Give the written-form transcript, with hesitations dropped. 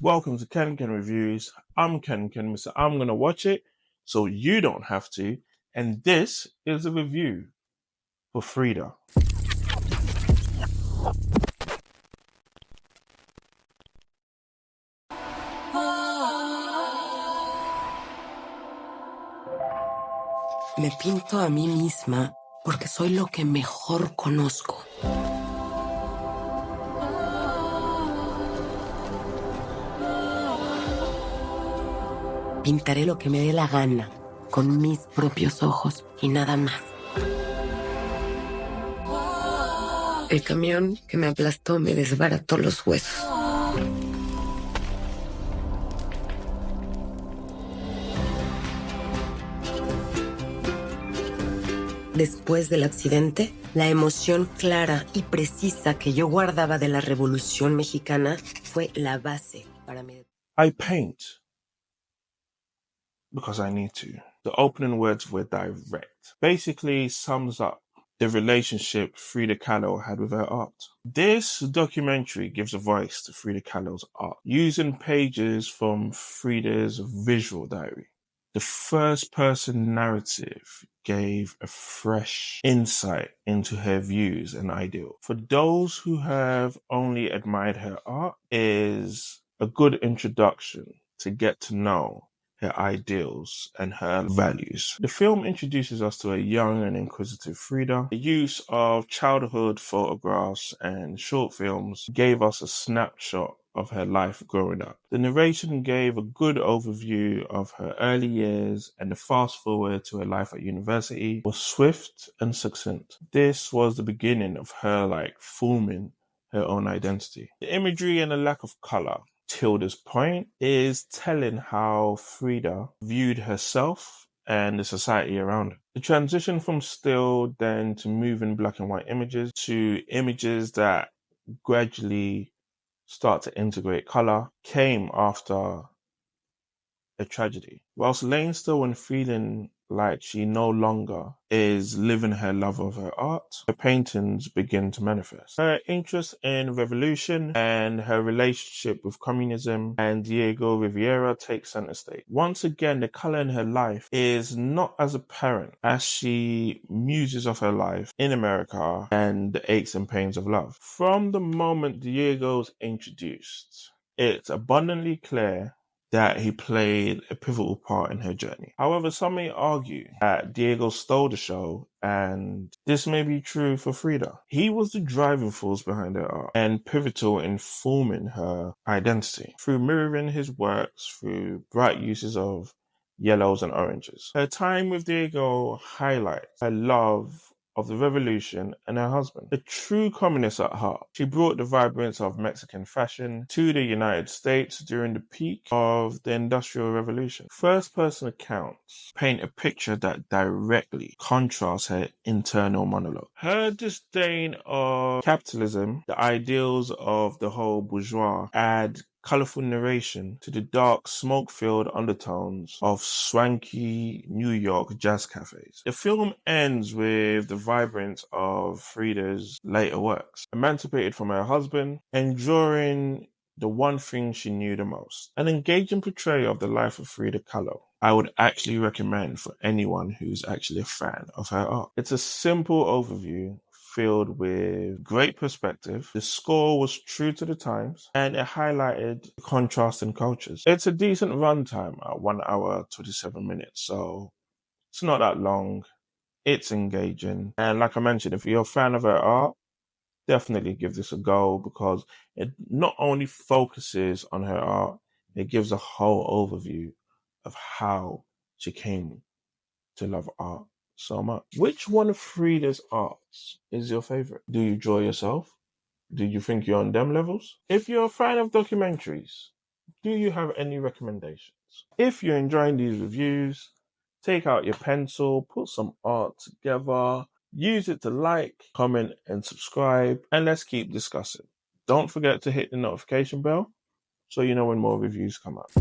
Welcome to KenKenReviews. I'm KenKen, Mr. I'm going to watch it so you don't have to. And this is a review for Frida. Me pinto a mí misma porque soy lo que mejor conozco. Pintaré lo que me dé la gana, con mis propios ojos y nada más. El camión que me aplastó me desbarató los huesos. Después del accidente, la emoción clara y precisa que yo guardaba de la Revolución Mexicana fue la base para mi... I paint because I need to. The opening words were direct. Basically sums up the relationship Frida Kahlo had with her art. This documentary gives a voice to Frida Kahlo's art, using pages from Frida's visual diary. The first-person narrative gave a fresh insight into her views and ideals. For those who have only admired her art, is a good introduction to get to know her ideals and her values. The film introduces us to a young and inquisitive Frida. The use of childhood photographs and short films gave us a snapshot of her life growing up. The narration gave a good overview of her early years, and the fast forward to her life at university was swift and succinct. This was the beginning of her forming her own identity. The imagery and the lack of color till this point is telling how Frida viewed herself and the society around her. The transition from still then to moving black and white images to images that gradually start to integrate color came after a tragedy. Whilst laying still and feeling like she no longer is living her love of her art, her paintings begin to manifest. Her interest in revolution and her relationship with communism and Diego Rivera takes center stage. Once again, the color in her life is not as apparent as she muses of her life in America and the aches and pains of love. From the moment Diego's introduced, it's abundantly clear that he played a pivotal part in her journey. However, some may argue that Diego stole the show, and this may be true for Frida. He was the driving force behind her art and pivotal in forming her identity through mirroring his works through bright uses of yellows and oranges. Her time with Diego highlights her love of the revolution and her husband. A true communist at heart, she brought the vibrance of Mexican fashion to the United States during the peak of the Industrial Revolution. First-person accounts paint a picture that directly contrasts her internal monologue. Her disdain of capitalism, the ideals of the whole bourgeois, add colorful narration to the dark, smoke-filled undertones of swanky New York jazz cafes. The film ends with the vibrance of Frida's later works, emancipated from her husband, enduring the one thing she knew the most. An engaging portrayal of the life of Frida Kahlo I would actually recommend for anyone who's actually a fan of her art. It's a simple overview filled with great perspective. The score was true to the times, and it highlighted the contrast in cultures. It's a decent runtime at 1 hour, 27 minutes, so it's not that long. It's engaging. And like I mentioned, if you're a fan of her art, definitely give this a go, because it not only focuses on her art, it gives a whole overview of how she came to love art so much. Which one of Frida's arts is your favorite? Do you enjoy yourself? Do you think you're on them levels? If you're a fan of documentaries, do you have any recommendations? If you're enjoying these reviews, take out your pencil, put some art together, use it to like, comment, and subscribe, and let's keep discussing. Don't forget to hit the notification bell so you know when more reviews come out.